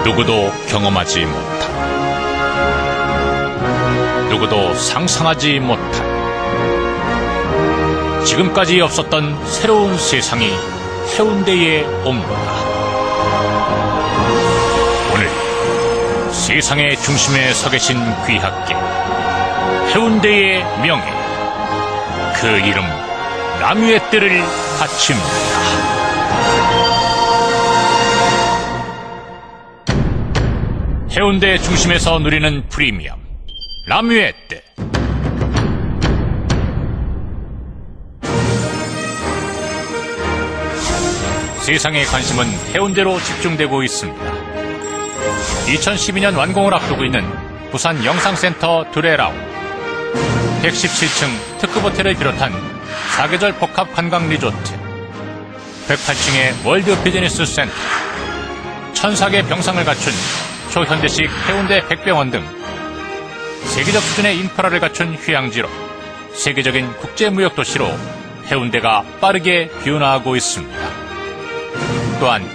누구도 경험하지 못한, 누구도 상상하지 못한 지금까지 없었던 새로운 세상이 해운대에 옵니다. 오늘 세상의 중심에 서 계신 귀하께 해운대의 명예, 그 이름 남유의 뜰을 바칩니다. 해운대 중심에서 누리는 프리미엄 남유의 뜰. 세상의 관심은 해운대로 집중되고 있습니다. 2012년 완공을 앞두고 있는 부산 영상센터 두레라운, 117층 특급 호텔을 비롯한 4계절 복합 관광 리조트, 108층의 월드 비즈니스 센터, 1004개 병상을 갖춘 초현대식 해운대 백병원 등 세계적 수준의 인프라를 갖춘 휴양지로 세계적인 국제무역도시로 해운대가 빠르게 변화하고 있습니다. 또한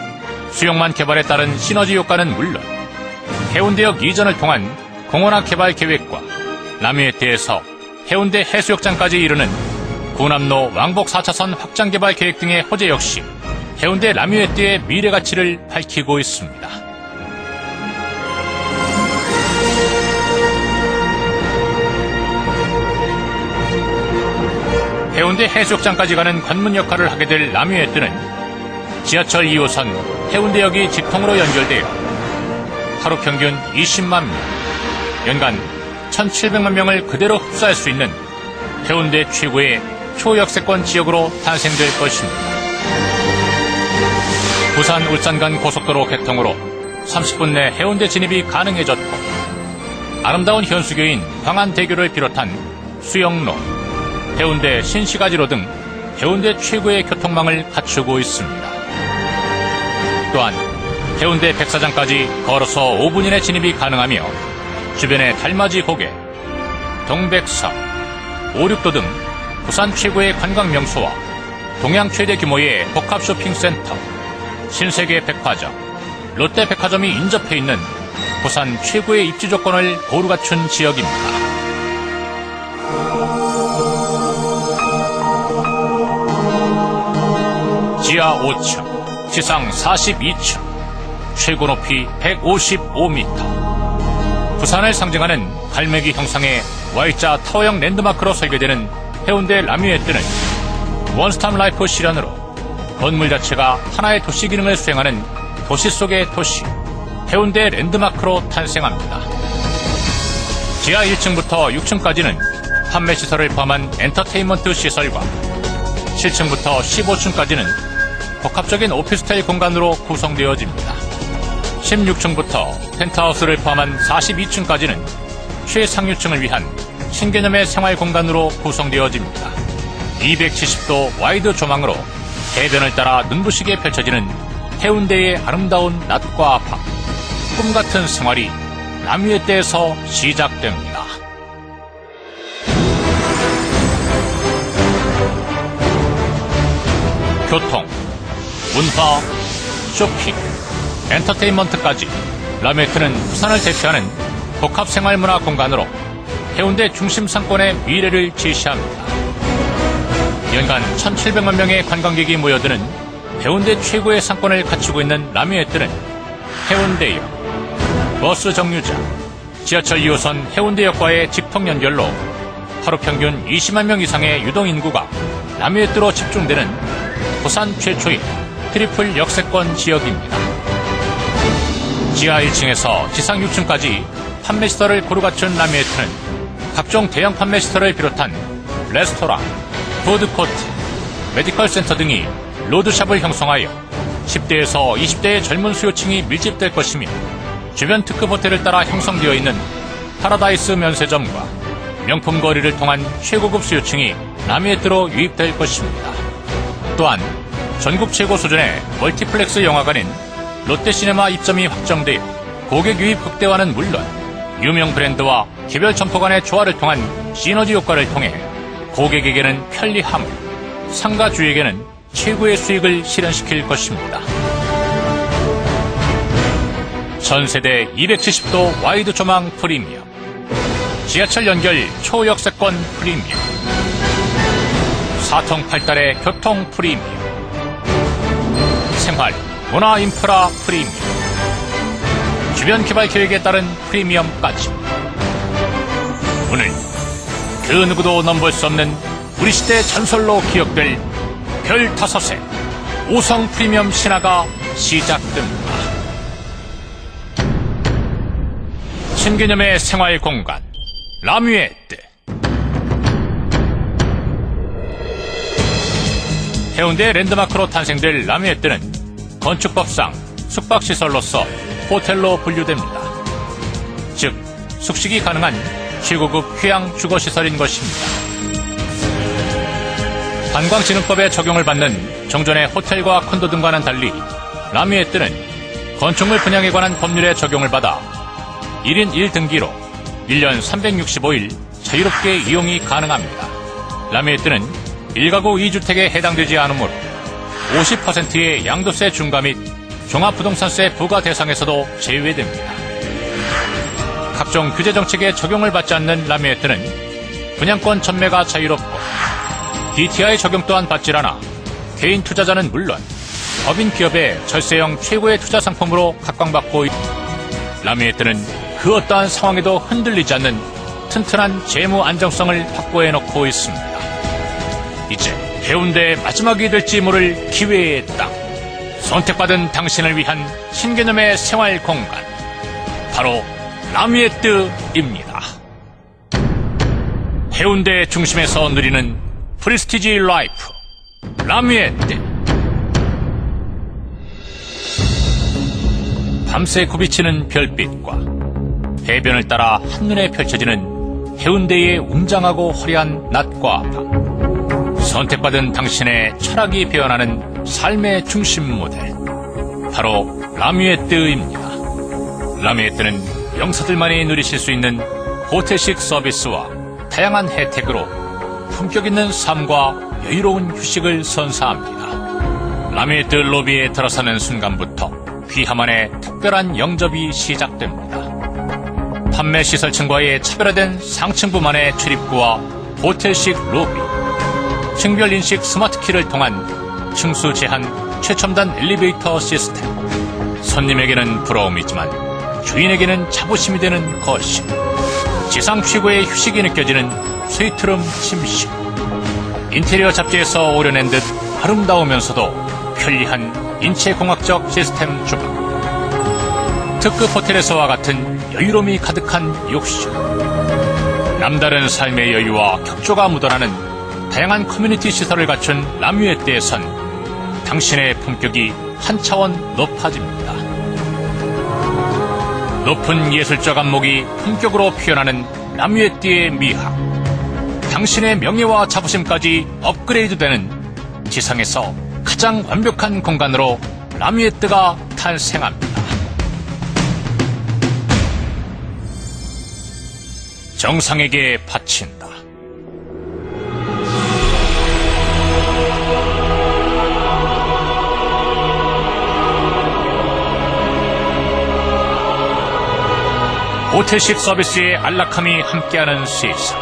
수용만 개발에 따른 시너지 효과는 물론 해운대역 이전을 통한 공원화 개발 계획과 남유의대에서 해운대 해수욕장까지 이르는 구남로 왕복 4차선 확장 개발 계획 등의 호재 역시 해운대 남유의대의 미래 가치를 밝히고 있습니다. 해운대 해수욕장까지 가는 관문 역할을 하게 될 남유의대는 지하철 2호선 해운대역이 직통으로 연결되어 하루 평균 20만 명, 연간 1,700만 명을 그대로 흡수할 수 있는 해운대 최고의 초역세권 지역으로 탄생될 것입니다. 부산 울산 간 고속도로 개통으로 30분 내 해운대 진입이 가능해졌고, 아름다운 현수교인 광안대교를 비롯한 수영로, 해운대 신시가지로 등 해운대 최고의 교통망을 갖추고 있습니다. 또한 해운대 백사장까지 걸어서 5분 이내 진입이 가능하며 주변의 달맞이 고개, 동백섬, 오륙도 등 부산 최고의 관광 명소와 동양 최대 규모의 복합 쇼핑센터, 신세계 백화점, 롯데백화점이 인접해 있는 부산 최고의 입지 조건을 고루 갖춘 지역입니다. 지하 5층, 지상 42층, 최고 높이 155m. 부산을 상징하는 갈매기 형상의 Y자 타워형 랜드마크로 설계되는 해운대 남유의뜰은 원스톱 라이프 실현으로 건물 자체가 하나의 도시 기능을 수행하는 도시 속의 도시, 해운대 랜드마크로 탄생합니다. 지하 1층부터 6층까지는 판매시설을 포함한 엔터테인먼트 시설과 7층부터 15층까지는 복합적인 오피스텔 공간으로 구성되어집니다. 16층부터 펜트하우스를 포함한 42층까지는 최상류층을 위한 신개념의 생활 공간으로 구성되어집니다. 270도 와이드 조망으로 해변을 따라 눈부시게 펼쳐지는 해운대의 아름다운 낮과 밤, 꿈같은 생활이 남유의대에서 시작됩니다. 교통, 문화, 쇼핑, 엔터테인먼트까지 남유의대는 부산을 대표하는 복합생활문화 공간으로 해운대 중심 상권의 미래를 제시합니다. 연간 1,700만 명의 관광객이 모여드는 해운대 최고의 상권을 갖추고 있는 남유의대는 해운대역, 버스 정류장, 지하철 2호선 해운대역과의 직통 연결로 하루 평균 20만 명 이상의 유동인구가 남유의대로 집중되는 부산 최초의 트리플 역세권 지역입니다. 지하 1층에서 지상 6층까지 판매시설을 고루 갖춘 남유의대는 각종 대형 판매시설을 비롯한 레스토랑, 푸드코트, 메디컬 센터 등이 로드샵을 형성하여 10대에서 20대의 젊은 수요층이 밀집될 것이며, 주변 특급 호텔을 따라 형성되어 있는 파라다이스 면세점과 명품 거리를 통한 최고급 수요층이 남유의대로 유입될 것입니다. 또한 전국 최고 수준의 멀티플렉스 영화관인 롯데시네마 입점이 확정되어 고객 유입 극대화는 물론 유명 브랜드와 개별 점포 간의 조화를 통한 시너지 효과를 통해 고객에게는 편리함을, 상가주에게는 최고의 수익을 실현시킬 것입니다. 전세대 270도 와이드 조망 프리미엄, 지하철 연결 초역세권 프리미엄, 4통 8달의 교통 프리미엄, 생활, 문화 인프라 프리미엄, 주변 개발 계획에 따른 프리미엄까지. 오늘 그 누구도 넘볼 수 없는 우리 시대 전설로 기억될 별 5의 5성 프리미엄 신화가 시작됩니다. 신개념의 생활 공간, 라뮤에뜨. 해운대 랜드마크로 탄생될 라뮤에뜨는 건축법상 숙박시설로서 호텔로 분류됩니다. 즉, 숙식이 가능한 최고급 휴양 주거시설인 것입니다. 관광진흥법에 적용을 받는 종전의 호텔과 콘도 등과는 달리 라뮤에뜨는 건축물 분양에 관한 법률에 적용을 받아 1인 1등기로 1년 365일 자유롭게 이용이 가능합니다. 라뮤에뜨는 1가구 2주택에 해당되지 않으므로 50%의 양도세 중과 및 종합부동산세 부과 대상에서도 제외됩니다. 각종 규제 정책에 적용을 받지 않는 라뮤에뜨는 분양권 전매가 자유롭고 DTI 적용 또한 받질 않아 개인 투자자는 물론 법인 기업의 절세형 최고의 투자 상품으로 각광받고 라뮤에뜨는 그 어떠한 상황에도 흔들리지 않는 튼튼한 재무 안정성을 확보해놓고 있습니다. 이제 해운대의 마지막이 될지 모를 기회의 땅, 선택받은 당신을 위한 신개념의 생활 공간, 바로 라뮤에뜨입니다. 해운대 중심에서 누리는 프리스티지 라이프, 라뮤에뜨. 밤새 굽이치는 별빛과 해변을 따라 한눈에 펼쳐지는 해운대의 웅장하고 화려한 낮과 밤, 선택받은 당신의 철학이 배어나는 삶의 중심 모델, 바로 라뮤에뜨입니다. 라뮤에뜨는 명사들만이 누리실 수 있는 호텔식 서비스와 다양한 혜택으로 품격 있는 삶과 여유로운 휴식을 선사합니다. 라뮤에뜨 로비에 들어서는 순간부터 귀하만의 특별한 영접이 시작됩니다. 판매 시설층과의 차별화된 상층부만의 출입구와 호텔식 로비, 층별 인식 스마트키를 통한 층수 제한 최첨단 엘리베이터 시스템, 손님에게는 부러움이지만 주인에게는 자부심이 되는 거실, 지상 최고의 휴식이 느껴지는 스위트룸 침실, 인테리어 잡지에서 오려낸 듯 아름다우면서도 편리한 인체공학적 시스템 주방, 특급 호텔에서와 같은 여유로움이 가득한 욕실, 남다른 삶의 여유와 격조가 묻어나는 다양한 커뮤니티 시설을 갖춘 라뮤에뜨에선 당신의 품격이 한 차원 높아집니다. 높은 예술적 안목이 품격으로 표현하는 라뮤에뜨의 미학, 당신의 명예와 자부심까지 업그레이드되는 지상에서 가장 완벽한 공간으로 라뮤에뜨가 탄생합니다. 정상에게 바친다. 호텔식 서비스의 안락함이 함께하는 세상.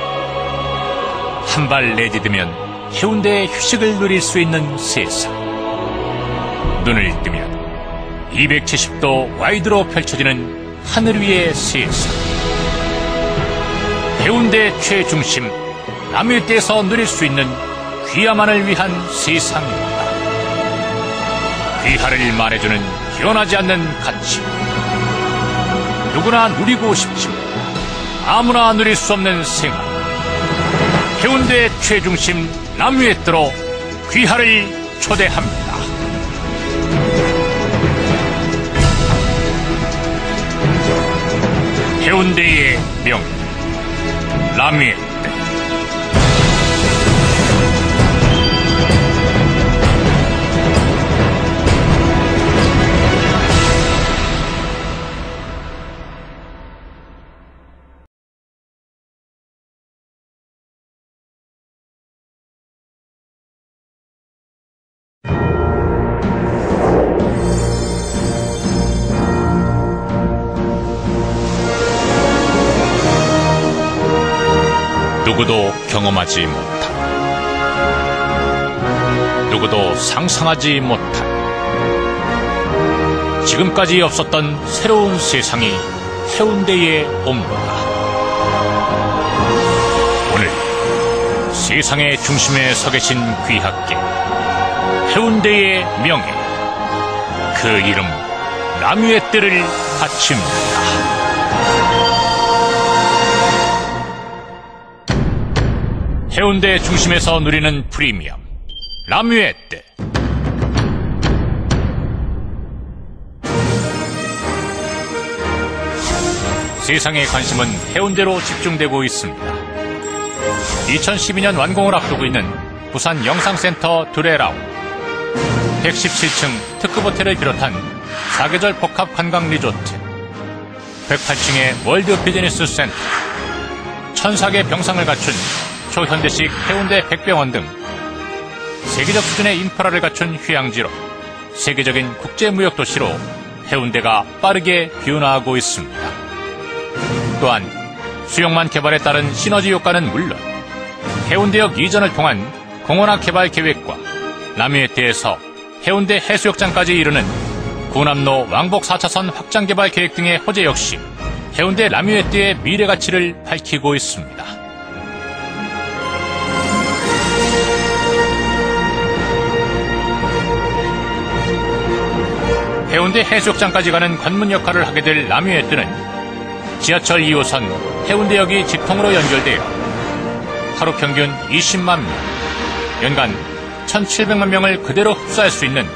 한 발 내디디면 해운대의 휴식을 누릴 수 있는 세상. 눈을 뜨면 270도 와이드로 펼쳐지는 하늘 위의 세상. 해운대 최중심 라뮤에뜨에서 누릴 수 있는 귀하만을 위한 세상입니다. 귀하를 말해주는 변하지 않는 가치. 누구나 누리고 싶지만 아무나 누릴 수 없는 생활. 해운대 최중심 라뮤에뜨로 귀하를 초대합니다. 해운대의 명예 라뮤에뜨. 누구도 경험하지 못한, 누구도 상상하지 못한 지금까지 없었던 새로운 세상이 해운대에 옵니다. 오늘 세상의 중심에 서 계신 귀하께 해운대의 명예, 그 이름 남유의 뜰을 바칩니다. 해운대 중심에서 누리는 프리미엄 남유의 뜰. 세상의 관심은 해운대로 집중되고 있습니다. 2012년 완공을 앞두고 있는 부산 영상센터 두레라운, 117층 특급 호텔을 비롯한 4계절 복합 관광 리조트, 108층의 월드 비즈니스 센터, 1004개 병상을 갖춘 초현대식 해운대 백병원 등 세계적 수준의 인프라를 갖춘 휴양지로 세계적인 국제무역도시로 해운대가 빠르게 변화하고 있습니다. 또한 수용만 개발에 따른 시너지 효과는 물론 해운대역 이전을 통한 공원화 개발 계획과 남유의대에서 해운대 해수욕장까지 이르는 구남로 왕복 4차선 확장 개발 계획 등의 호재 역시 해운대 남유의대의 미래 가치를 밝히고 있습니다. 해운대 해수욕장까지 가는 관문 역할을 하게 될 남유의대는 지하철 2호선 해운대역이 직통으로 연결되어 하루 평균 20만 명, 연간 1,700만 명을 그대로 흡수할 수 있는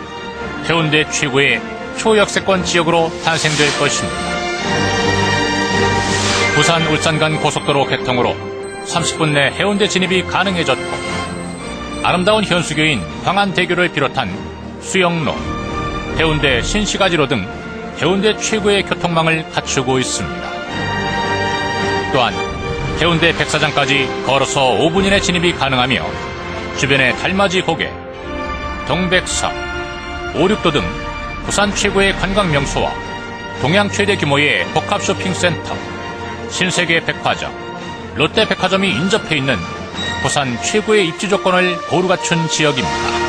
해운대 최고의 초역세권 지역으로 탄생될 것입니다. 부산 울산 간 고속도로 개통으로 30분 내 해운대 진입이 가능해졌고, 아름다운 현수교인 광안대교를 비롯한 수영로, 해운대 신시가지로 등 해운대 최고의 교통망을 갖추고 있습니다. 또한 해운대 백사장까지 걸어서 5분 이내 진입이 가능하며 주변의 달맞이 고개, 동백섬, 오륙도 등 부산 최고의 관광 명소와 동양 최대 규모의 복합 쇼핑센터, 신세계 백화점, 롯데백화점이 인접해 있는 부산 최고의 입지 조건을 고루 갖춘 지역입니다.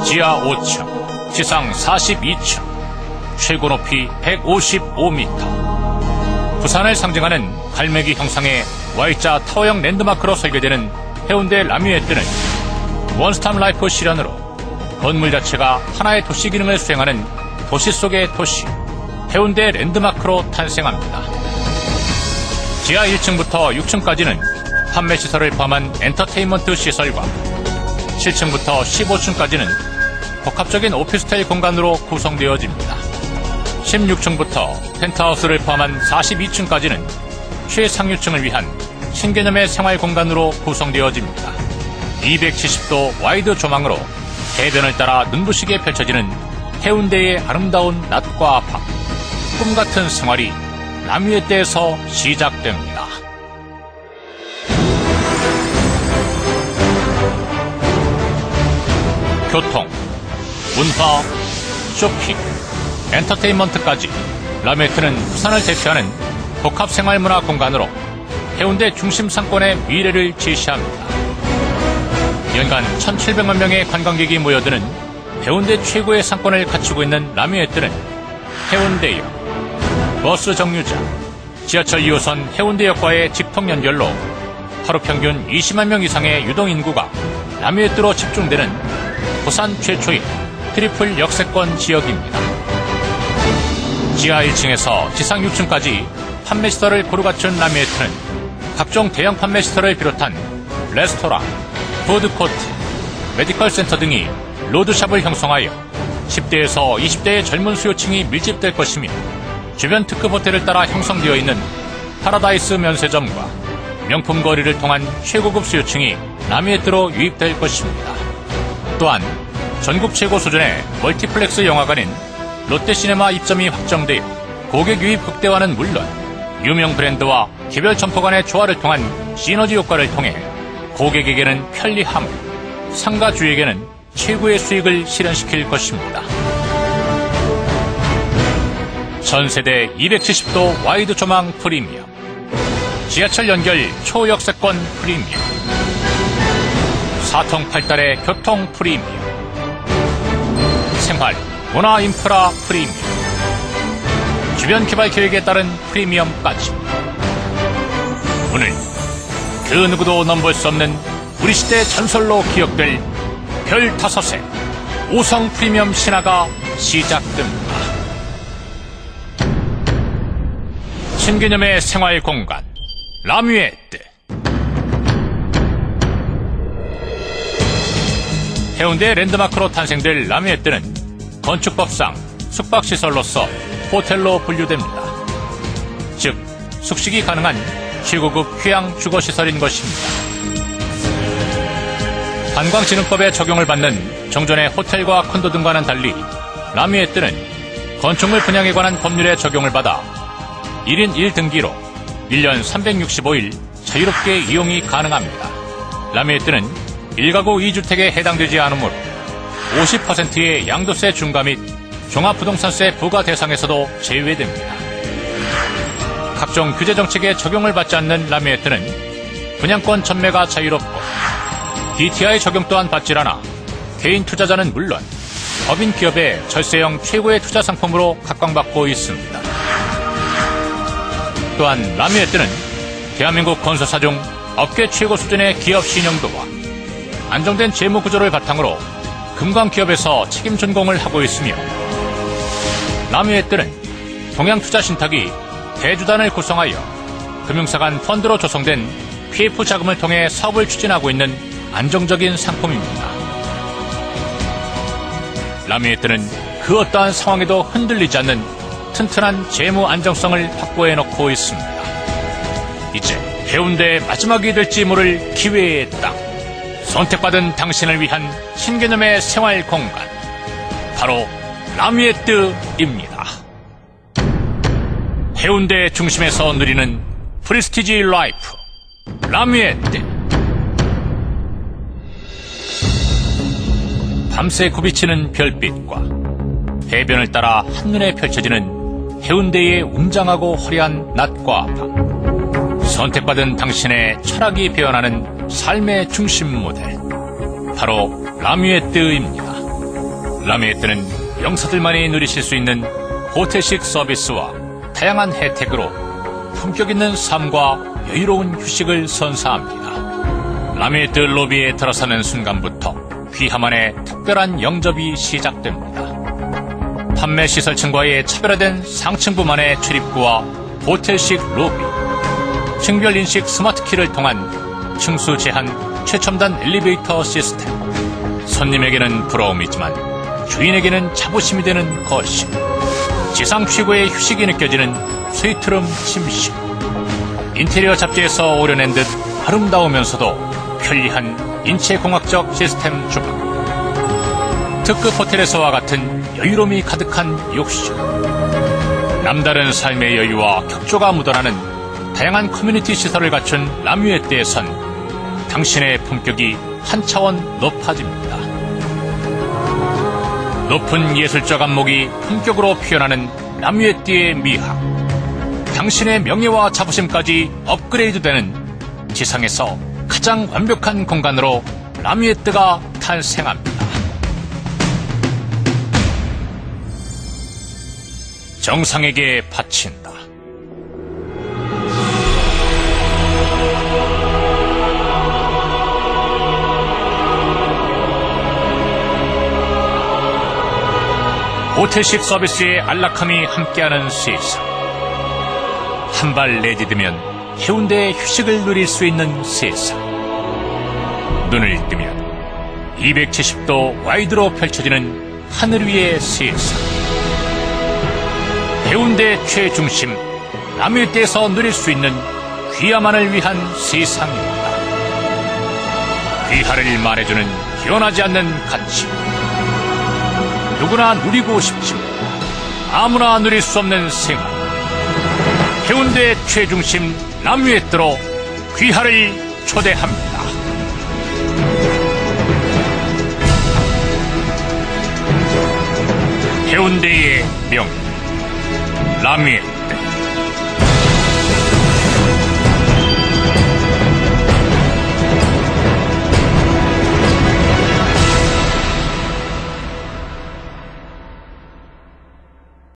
지하 5층, 지상 42층, 최고 높이 155m. 부산을 상징하는 갈매기 형상의 Y자 타워형 랜드마크로 설계되는 해운대 남유의뜰은 원스톱 라이프 실현으로 건물 자체가 하나의 도시 기능을 수행하는 도시 속의 도시, 해운대 랜드마크로 탄생합니다. 지하 1층부터 6층까지는 판매시설을 포함한 엔터테인먼트 시설과 7층부터 15층까지는 복합적인 오피스텔 공간으로 구성되어집니다. 16층부터 펜트하우스를 포함한 42층까지는 최상류층을 위한 신개념의 생활 공간으로 구성되어집니다. 270도 와이드 조망으로 해변을 따라 눈부시게 펼쳐지는 해운대의 아름다운 낮과 밤, 꿈같은 생활이 남유의대에서 시작됩니다. 교통, 문화, 쇼핑, 엔터테인먼트까지 남유의대는 부산을 대표하는 복합생활문화 공간으로 해운대 중심 상권의 미래를 제시합니다. 연간 1,700만 명의 관광객이 모여드는 해운대 최고의 상권을 갖추고 있는 남유의대는 해운대역, 버스 정류장, 지하철 2호선 해운대역과의 직통 연결로 하루 평균 20만 명 이상의 유동인구가 남유의대로 집중되는 부산 최초의 트리플 역세권 지역입니다. 지하 1층에서 지상 6층까지 판매시설을 고루 갖춘 남유의대는 각종 대형 판매시설을 비롯한 레스토랑, 푸드코트, 메디컬 센터 등이 로드샵을 형성하여 10대에서 20대의 젊은 수요층이 밀집될 것이며, 주변 특급 호텔을 따라 형성되어 있는 파라다이스 면세점과 명품 거리를 통한 최고급 수요층이 남유의대로 유입될 것입니다. 또한 전국 최고 수준의 멀티플렉스 영화관인 롯데시네마 입점이 확정되어 고객 유입 극대화는 물론 유명 브랜드와 개별 점포 간의 조화를 통한 시너지 효과를 통해 고객에게는 편리함을, 상가주에게는 최고의 수익을 실현시킬 것입니다. 전세대 270도 와이드 조망 프리미엄, 지하철 연결 초역세권 프리미엄, 4통 8달의 교통 프리미엄, 생활, 문화 인프라 프리미엄, 주변 개발 계획에 따른 프리미엄까지. 오늘 그 누구도 넘볼 수 없는 우리 시대 전설로 기억될 별 5의 5성 프리미엄 신화가 시작됩니다. 신개념의 생활 공간 라뮤에뜨. 해운대 랜드마크로 탄생될 라뮤에뜨는 건축법상 숙박시설로서 호텔로 분류됩니다. 즉 숙식이 가능한 최고급 휴양 주거시설인 것입니다. 관광진흥법에 적용을 받는 정전의 호텔과 콘도 등과는 달리 라뮤에뜨는 건축물 분양에 관한 법률에 적용을 받아 1인 1등기로 1년 365일 자유롭게 이용이 가능합니다. 라뮤에뜨는 1가구 2주택에 해당되지 않으므로 50%의 양도세 중과 및 종합부동산세 부과 대상에서도 제외됩니다. 각종 규제 정책에 적용을 받지 않는 라뮤에뜨는 분양권 전매가 자유롭고 DTI 적용 또한 받질 않아 개인 투자자는 물론 법인 기업의 절세형 최고의 투자 상품으로 각광받고 있습니다. 또한 라뮤에뜨는 대한민국 건설사 중 업계 최고 수준의 기업 신용도와 안정된 재무 구조를 바탕으로 금광기업에서 책임 전공을 하고 있으며, 라뮤에뜨는 동양투자신탁이 대주단을 구성하여 금융사 간 펀드로 조성된 PF 자금을 통해 사업을 추진하고 있는 안정적인 상품입니다. 라뮤에뜨는 그 어떠한 상황에도 흔들리지 않는 튼튼한 재무 안정성을 확보해 놓고 있습니다. 이제 해운대의 마지막이 될지 모를 기회의 땅, 선택받은 당신을 위한 신개념의 생활 공간, 바로 라뮤에뜨입니다. 해운대 중심에서 누리는 프리스티지 라이프, 라뮤에뜨. 밤새 굽이치는 별빛과 해변을 따라 한눈에 펼쳐지는 해운대의 웅장하고 화려한 낮과 밤, 선택받은 당신의 철학이 배어나는 삶의 중심 모델, 바로 라뮤에뜨입니다. 라뮤에뜨는 영사들만이 누리실 수 있는 호텔식 서비스와 다양한 혜택으로 품격 있는 삶과 여유로운 휴식을 선사합니다. 라뮤에뜨 로비에 들어서는 순간부터 귀하만의 특별한 영접이 시작됩니다. 판매 시설층과의 차별화된 상층부만의 출입구와 호텔식 로비, 층별 인식 스마트키를 통한 층수 제한 최첨단 엘리베이터 시스템, 손님에게는 부러움이지만 주인에게는 자부심이 되는 거실, 지상 최고의 휴식이 느껴지는 스위트룸 침실, 인테리어 잡지에서 오려낸 듯 아름다우면서도 편리한 인체공학적 시스템 주방, 특급 호텔에서와 같은 여유로움이 가득한 욕실, 남다른 삶의 여유와 격조가 묻어나는 다양한 커뮤니티 시설을 갖춘 라뮤에뜨에선 당신의 품격이 한 차원 높아집니다. 높은 예술적 안목이 품격으로 표현하는 라뮤에뜨의 미학, 당신의 명예와 자부심까지 업그레이드되는 지상에서 가장 완벽한 공간으로 라뮤에뜨가 탄생합니다. 정상에게 바친다. 호텔식 서비스의 안락함이 함께하는 세상. 한 발 내디디면 해운대의 휴식을 누릴 수 있는 세상. 눈을 뜨면 270도 와이드로 펼쳐지는 하늘 위의 세상. 해운대 최중심 라뮤에뜨에서 누릴 수 있는 귀하만을 위한 세상입니다. 귀하를 말해주는 변하지 않는 가치. 누구나 누리고 싶지만 아무나 누릴 수 없는 생활. 해운대 최중심 라뮤에뜨로 귀하를 초대합니다. 해운대의 명예, 라미에뜨.